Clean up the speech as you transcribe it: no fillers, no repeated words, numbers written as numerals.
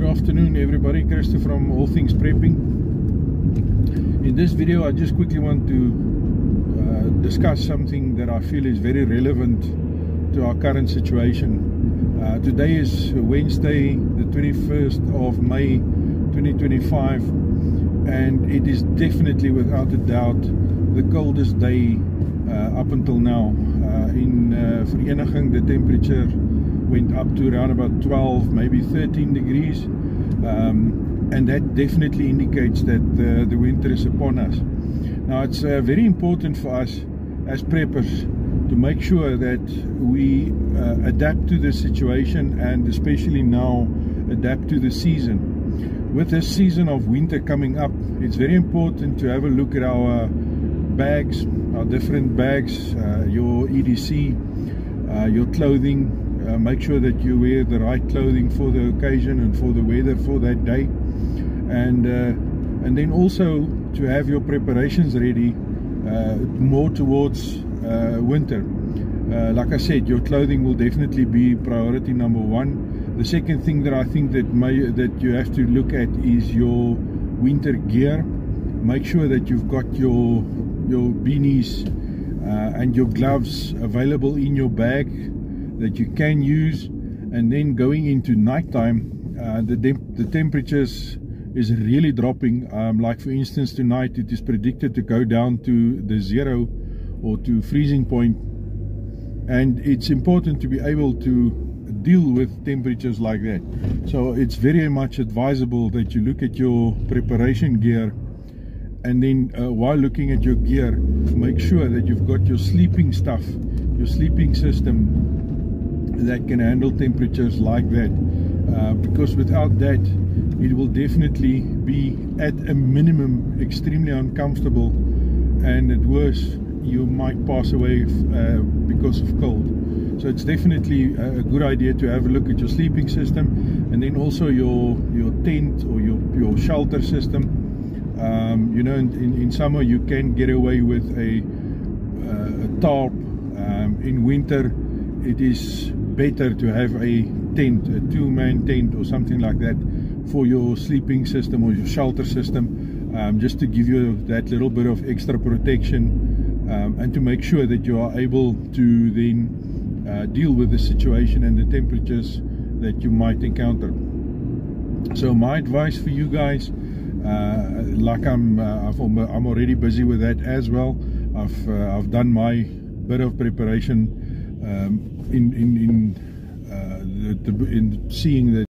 afternoon everybody, Christopher from All Things Prepping. In this video I just quickly want to discuss something that I feel is very relevant to our current situation. Today is Wednesday the 21st of May 2025, and it is definitely without a doubt the coldest day up until now. In Vereniging the temperature went up to around about 12, maybe 13 degrees, and that definitely indicates that the winter is upon us. Now it's very important for us as preppers to make sure that we adapt to the situation, and especially now adapt to the season. With this season of winter coming up, it's very important to have a look at our bags, our different bags, your EDC, your clothing. Make sure that you wear the right clothing for the occasion and for the weather for that day, and then also to have your preparations ready more towards winter. Like I said, your clothing will definitely be priority number one. The second thing that I think that you have to look at is your winter gear. Make sure that you've got your beanies and your gloves available in your bag that you can use. And then going into nighttime, the temperatures is really dropping. Like for instance, tonight it is predicted to go down to the 0 or to freezing point, and it's important to be able to deal with temperatures like that. So it's very much advisable that you look at your preparation gear, and then while looking at your gear, make sure that you've got your sleeping stuff, your sleeping system that can handle temperatures like that, because without that it will definitely be at a minimum extremely uncomfortable, and at worst you might pass away because of cold. So it's definitely a good idea to have a look at your sleeping system, and then also your tent or your shelter system. You know, in summer you can get away with a tarp. In winter it is better to have a tent, a two-man tent or something like that for your sleeping system or your shelter system, just to give you that little bit of extra protection, and to make sure that you are able to then deal with the situation and the temperatures that you might encounter. So my advice for you guys, like I'm already busy with that as well. I've done my bit of preparation in seeing that